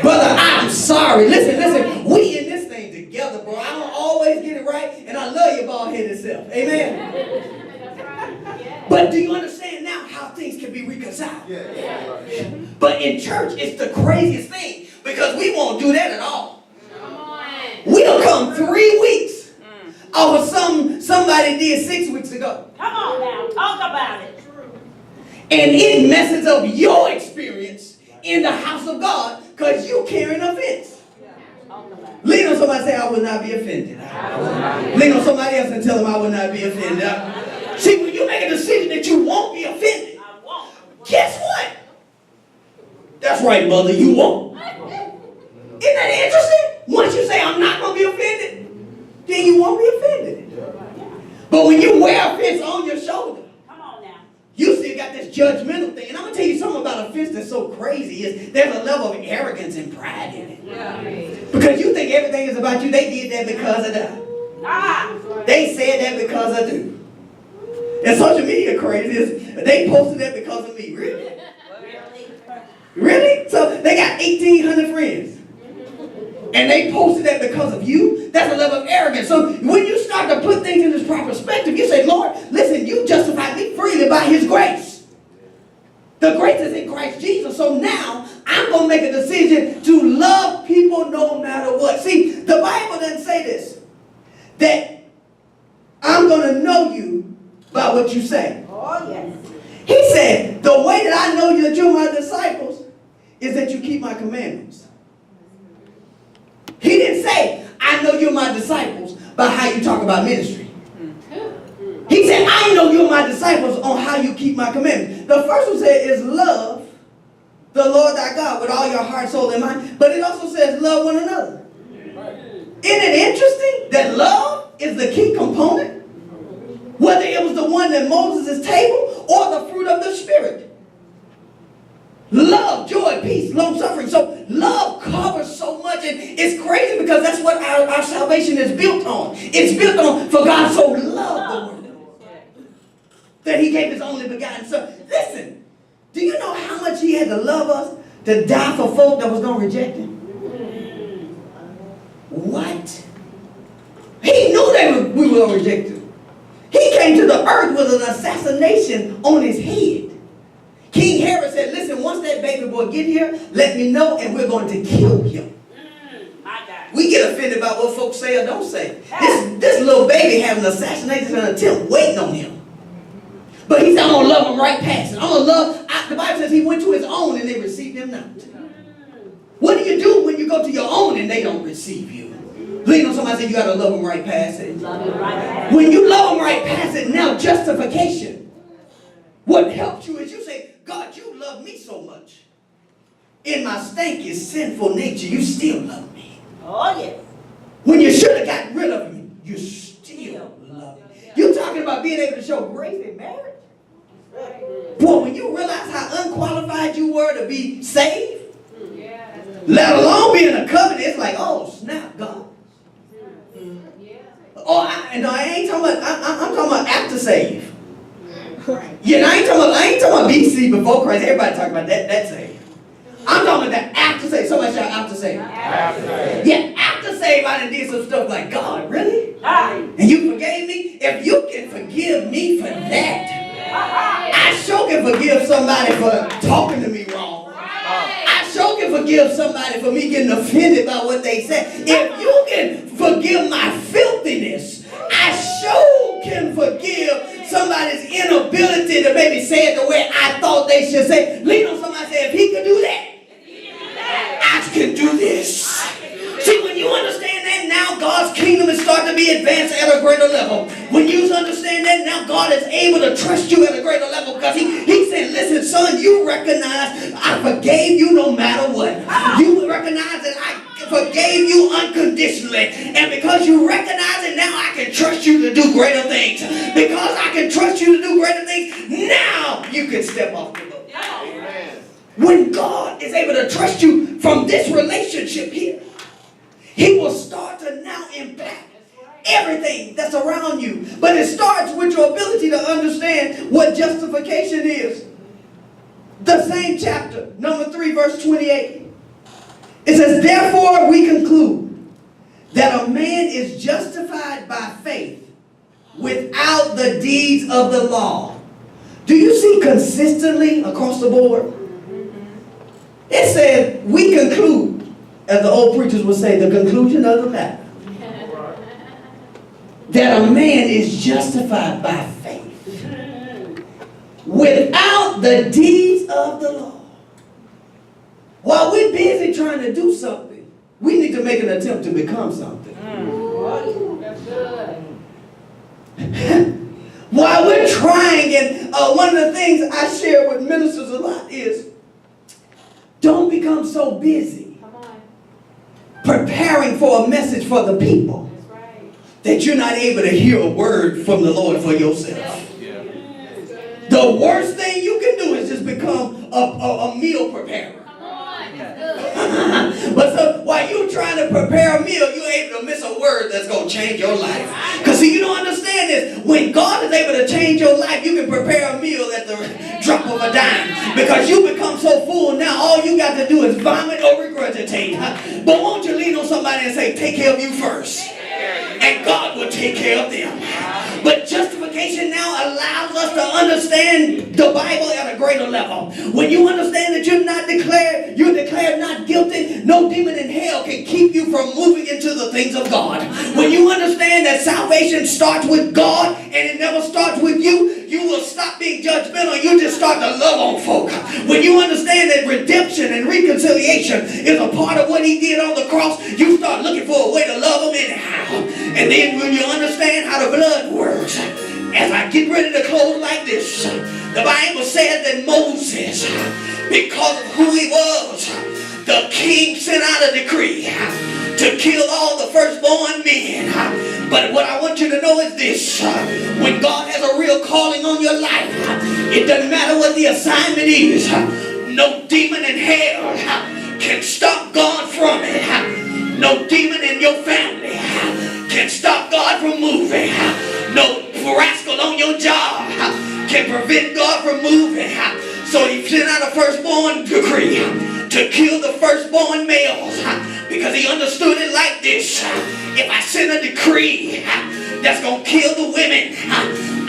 Brother, I'm sorry. Listen. We in this thing together, bro. I don't always get it right, and I love your bald-headed self. Amen? But do you understand now how things can be reconciled? But in church, it's the craziest thing because we won't do that at all. We'll come 3 weeks over somebody did 6 weeks ago. Come on now, talk about it. And it messes up your experience in the house of God because you carrying offense. Lean on somebody and say, I will not be offended. Lean on somebody else and tell them I will not be offended. See, when you make a decision that you won't be offended, guess what? That's right, mother, you won't. Isn't that interesting? Once you say, I'm not going to be offended, then you won't be offended. But when you wear offense on your shoulder, you still got this judgmental thing. And I'm going to tell you something about offense that's so crazy is there's a level of arrogance and pride in it. Because you think everything is about you. They did that because of that. They said that because of you. And social media crazy is they posted that because of me. Really? Really? So they got 1,800 friends. And they posted that because of you. That's a level of arrogance. So when you start to put things in this proper perspective, you say, Lord, listen, you justified me freely by his grace. The grace is in Christ Jesus. So now I'm going to make a decision to love people no matter what. See, the Bible doesn't say this. That I'm going to know you by what you say. Oh, yes. He said, the way that I know you that you're my disciples is that you keep my commandments. He didn't say, I know you're my disciples by how you talk about ministry. He said, I know you're my disciples on how you keep my commandments. The first one said is love the Lord thy God with all your heart, soul, and mind. But it also says love one another. Isn't it interesting that love is the key component? Whether it was the one that Moses' table or the fruit of the Spirit. Love, joy, peace, long suffering. So love covers so much, and it's crazy because that's what our salvation is built on. It's built on, for God so loved the world that he gave his only begotten son. Listen, do you know how much he had to love us to die for folk that was going to reject him? What? He knew we were going to reject him. He came to the earth with an assassination on his head. King Herod said, listen, once that baby boy get here, let me know and we're going to kill him. We get offended by what folks say or don't say. This little baby having an assassination attempt waiting on him. But he said, I'm going to love him right past it. I'm going to love, the Bible says he went to his own and they received him not. What do you do when you go to your own and they don't receive you? Lean on somebody and say, you got to love them right past it. When you love them right past it, now justification. What helps you is you say, God, you love me so much. In my stanky, sinful nature, you still love me. Oh, yes. When you should have gotten rid of me, you still love me. You're talking about being able to show grace in marriage? Boy, when you realize how unqualified you were to be saved, let alone be in a covenant, it's like, oh, snap, God. Oh, I ain't talking about, I'm talking about after save. Yeah, I ain't talking about BC before Christ. Everybody talking about that save. I'm talking about that after save. Somebody shout after save. Yeah, after save, I done did some stuff like, God, really? And you forgave me? If you can forgive me for that, I sure can forgive somebody for talking to me wrong. I sure can forgive somebody for me getting offended by what they said. If you can forgive my filthiness, I sure can forgive somebody's inability to maybe say it the way I thought they should say. Lean on somebody and say, if he could do that, I can do this. See, when you understand that, now God's kingdom is starting to be advanced at a greater level. When you understand that, now God is able to trust you at a greater level because he said, listen, son, you recognize I forgave you no matter what. You recognize that I forgave you unconditionally. And because you recognize it, now I can trust you to do greater things. Because I can trust you to do greater things, now you can step off the boat. When God is able to trust you from this relationship here, he will start to now impact everything that's around you. But it starts with your ability to understand what justification is. The same chapter, number 3, verse 28. It says, therefore we conclude that a man is justified by faith without the deeds of the law. Do you see consistently across the board? It said, we conclude, as the old preachers would say, the conclusion of the matter, that a man is justified by faith without the deeds of the law. While we're busy trying to do something, we need to make an attempt to become something. That's good. While we're trying, and one of the things I share with ministers a lot is, don't become so busy preparing for a message for the people that you're not able to hear a word from the Lord for yourself. The worst thing you can do is just become a meal preparer. But so while you're trying to prepare a meal, you're able to miss a word that's going to change your life. Because see, you don't understand this. When God is able to change your life, you can prepare a meal at the drop of a dime. Because you become so full now, all you got to do is vomit or regurgitate. But won't you lean on somebody and say, take care of you first, and God will take care of them. But justification now allows us to understand the Bible at a greater level. When you understand that you're declared not guilty, no demon in hell can keep you from moving into the things of God. When you understand that salvation starts with God and it never starts with you, you will stop being judgmental. You just start to love on folk. When you understand that redemption and reconciliation is a part of what he did on the cross, you start looking for a way to love him anyhow. And then when you understand how the blood works, as I get ready to close like this, the Bible says that Moses, because of who he was, the king sent out a decree to kill all the firstborn men. But what I want you to know is this: when God has a real calling on your life, it doesn't matter what the assignment is. No demon in hell can stop God from it. No demon in your family can stop God from moving. No rascal on your job can prevent God from moving. So he sent out a firstborn decree to kill the firstborn males, because he understood it like this: if I send a decree that's going to kill the women,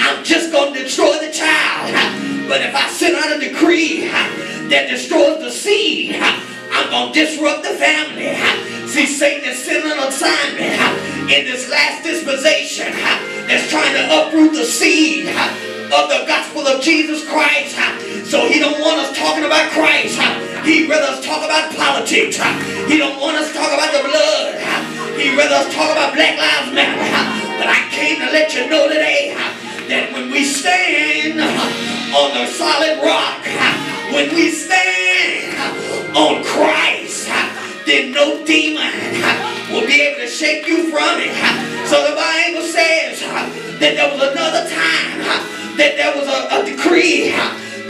I'm just going to destroy the child. But if I send out a decree that destroys the seed, I'm going to disrupt the family. See, Satan is sending an assignment in this last dispensation that's trying to uproot the seed of the gospel of Jesus Christ. So he don't want us talking about Christ. He'd rather us talk about politics. He don't want us to talk about the blood. He'd rather us talk about Black Lives Matter. But I came to let you know today that when we stand on the solid rock, when we stand on Christ, then no demon will be able to shake you from it. So the Bible says that there was another time that there was a decree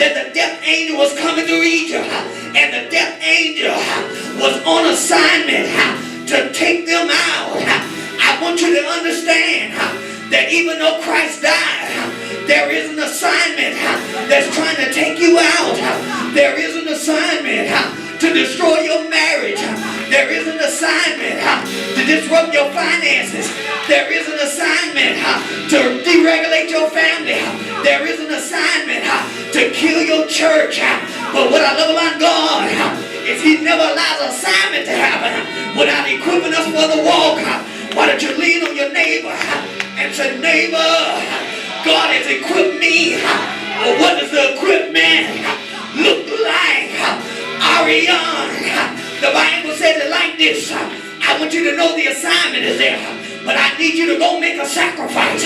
that the death angel was coming to Egypt, and the death angel was on assignment to take them out. I want you to understand that even though Christ died, there is an assignment that's trying to take you out. There is an assignment to destroy your marriage. There is an assignment to disrupt your finances. There is an assignment to deregulate your family. There is an assignment to kill your church. But what I love about God is he never allows an assignment to happen without equipping us for the walk. Why don't you lean on your neighbor and say, neighbor, God has equipped me. Well, what does the equipment look like? Ariane, the Bible says it like this: I want you to know the assignment is there, but I need you to go make a sacrifice.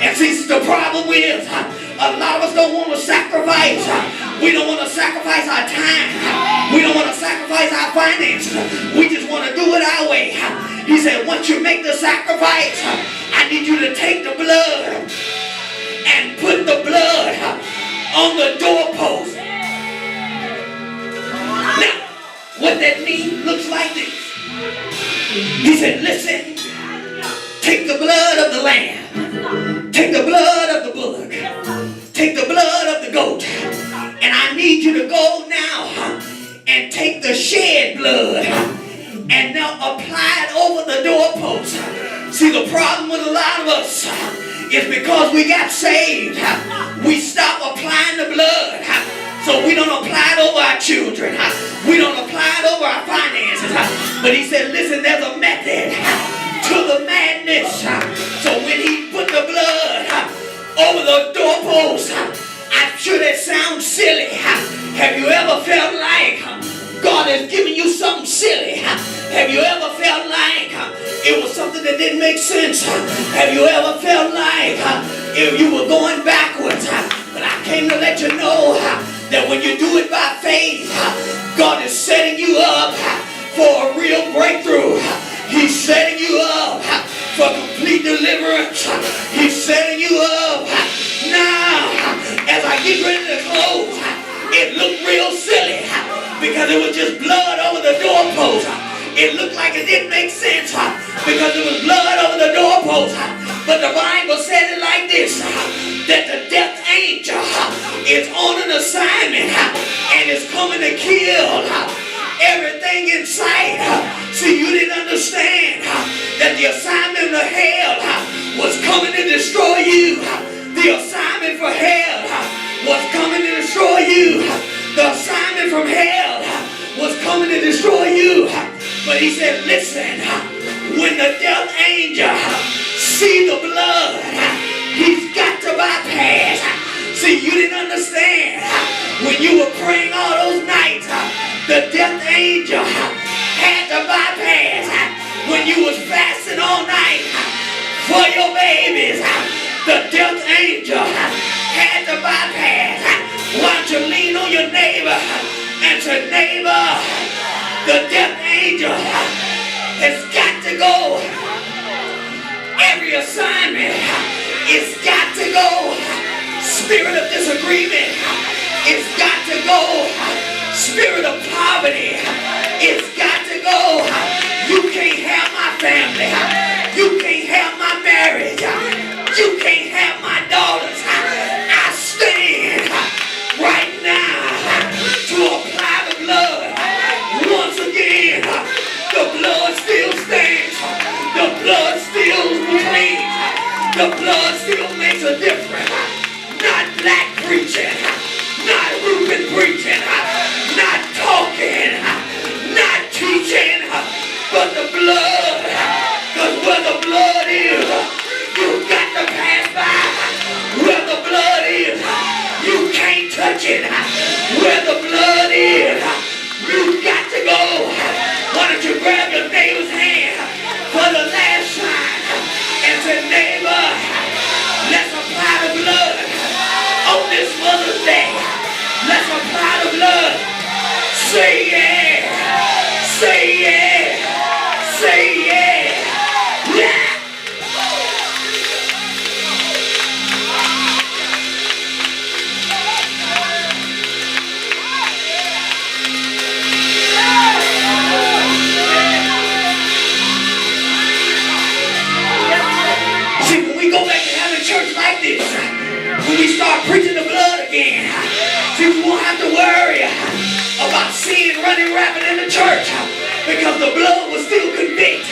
And see, the problem is a lot of us don't want to sacrifice. We don't want to sacrifice our time. We don't want to sacrifice our finances. We just want to do it our way. He said, once you make the sacrifice, I need you to take the blood and put the blood on the doorpost. Now, what that means looks like this. He said, listen, take the blood of the lamb, take the blood of the bullock, take the blood of the goat, and I need you to go now and take the shed blood Now apply it over the doorpost. See, the problem with a lot of us is because we got saved, we stop applying the blood. So we don't apply it over our children. We don't apply it over our finances. But he said, listen, there's a method to the madness. So when he put the blood over the doorpost, I'm sure that sounds silly. Have you ever felt like God has given you something silly? Have you ever felt like it was something that didn't make sense? Have you ever felt like if you were going backwards? But I came to let you know that when you do it by faith, God is setting you up for a real breakthrough. He's setting you up for complete deliverance. He's setting you up. Now, as I get ready to close, it looked real silly because it was just blood over the doorpost. It looked like it didn't make sense because it was blood over the doorpost. But the Bible said it like this, that the death angel is on an assignment and is coming to kill everything in sight. See, you didn't understand that the assignment of hell was coming to destroy you. The assignment for hell was coming to destroy you. The assignment from hell was coming to destroy you. But he said, listen, when the death angel see the blood, he's got to bypass. See, you didn't understand. When you were praying all those nights, the death angel had to bypass. When you was fasting all night for your babies, the death angel had to bypass. Why don't you lean on your neighbor and say, neighbor, the death angel has got to go. Every assignment is got to go. Spirit of disagreement, it's got to go. Spirit of poverty, it's got to go. You can't have my family. You can't have my marriage. You can't have my daughters. I stand right now to apply the blood. Once again, the blood still stands. The blood still cleans. The blood still makes a difference. Not black preaching, not Reuben preaching, not talking, not teaching, but the blood. Because where the blood is, you got to pass by. Where the blood is, you can't touch it. Where the blood is, you got to go. Why don't you grab your neighbor's hand for the last time and say, neighbor, let's apply the blood. On this Mother's Day, let's apply the blood. Say yeah, say yeah, say yeah, yeah. See, when we go back to having church like this, when we start preaching the blood again, see, we won't have to worry about sin running rapid in the church because the blood will still convict.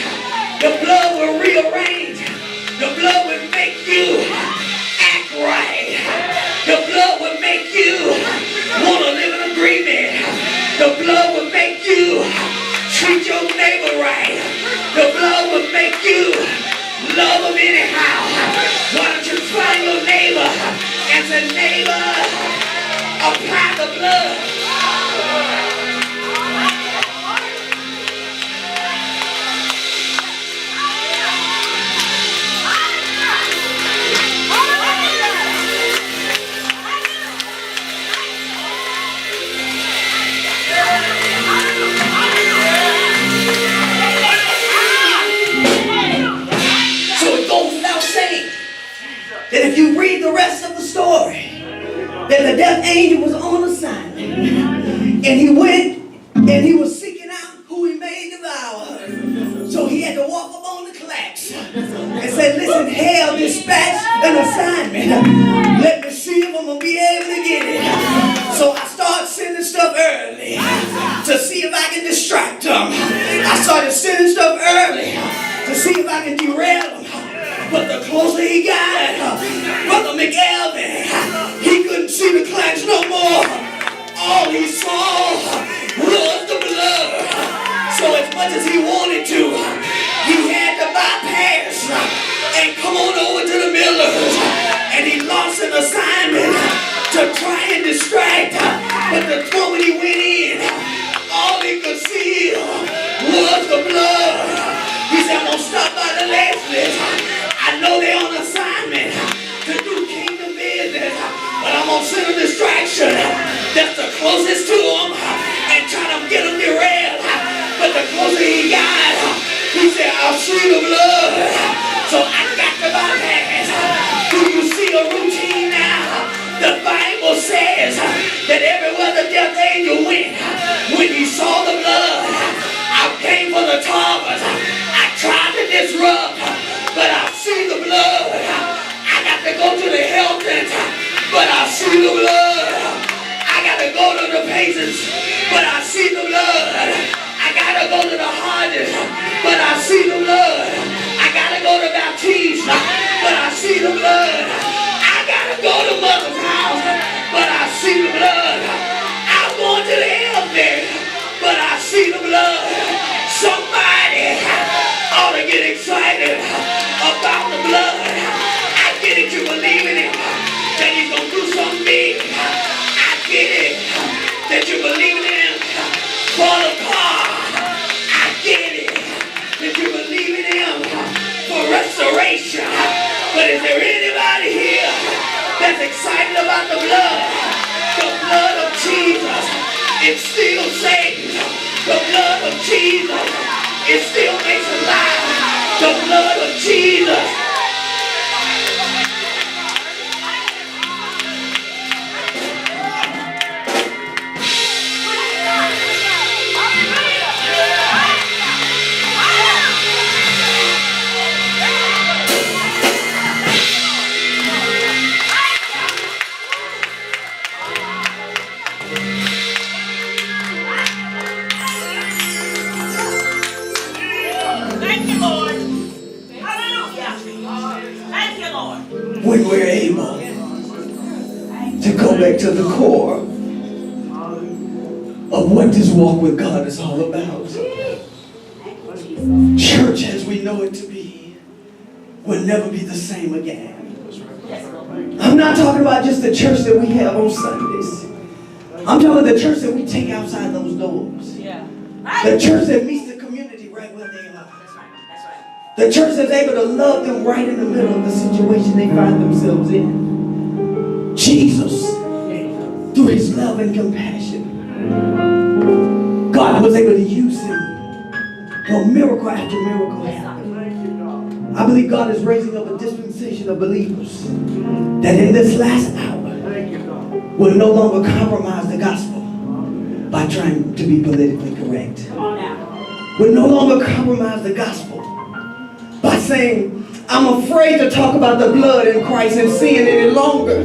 The blood will rearrange. The blood will make you act right. The blood will make you want to live in agreement. The blood will make you treat your neighbor right. The blood will make you love them anyhow. Why don't you find your neighbor and say, neighbor, apply the blood. That if you read the rest of the story, that the death angel was on assignment. And he went and he was seeking out who he may devour. So he had to walk up on the clacks and say, listen, hell dispatched an assignment. Let me see if I'm going to be able to get it. So I started sending stuff early to see if I can distract them. I started started sending stuff early to see if I can derail him. But the closer he got, Brother McElvin, he couldn't see the cracks no more. All he saw was the blood. So as much as he wanted to, he had to bypass and come on over to the Millers. And he lost an assignment to try and distract. But the moment he went in, all he could see was the blood. He said, I'm going to stop by the Leslie's. I know they're on assignment to do kingdom business, but I'm going to send a distraction that's the closest to him and try to get him derailed. But the closer he got, he said, I'll see the blood. So I got to bypass. Do you see a routine now? The Bible says that everywhere the death angel went, when he saw the blood, I came for the targets. I tried to disrupt, but I see the blood. I got to go to the Hilton, but I see the blood. I got to go to the Pacers, but I see the blood. I got to go to the Hodges, but I see the blood. I got to go to Baptiste, but I see the blood. I got to go to Mother's house, but I see the blood. I'm going to the Hilton, but I see the blood. Somebody ought to get excited about the blood. I get it, you believe in it, that he's going to do something big. I get it, that you believe in him for the car. I get it, that you believe in him for restoration. But is there anybody here that's excited about the blood? The blood of Jesus, it still saves. The blood of Jesus, it still makes alive. The blood of Jesus. When we're able to go back to the core of what this walk with God is all about. Church as we know it to be will never be the same again. I'm not talking about just the church that we have on Sundays. I'm talking about the church that we take outside those doors. The church that meets the community right where they are. The church that's able to love them right in the middle of the situation they find themselves in. Jesus, through his love and compassion, God was able to use him. Well, miracle after miracle happened. I believe God is raising up a dispensation of believers that in this last hour will no longer compromise the gospel by trying to be politically correct. Will no longer compromise the gospel by saying, I'm afraid to talk about the blood in Christ and sin any longer.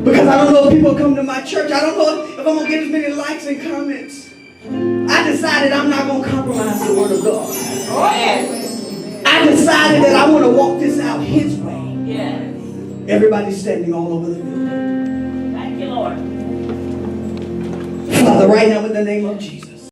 Because I don't know if people come to my church. I don't know if I'm going to get as many likes and comments. I decided I'm not going to compromise the word of God. I decided that I want to walk this out his way. Everybody's standing all over the building. Thank you, Lord. Father, right now in the name of Jesus.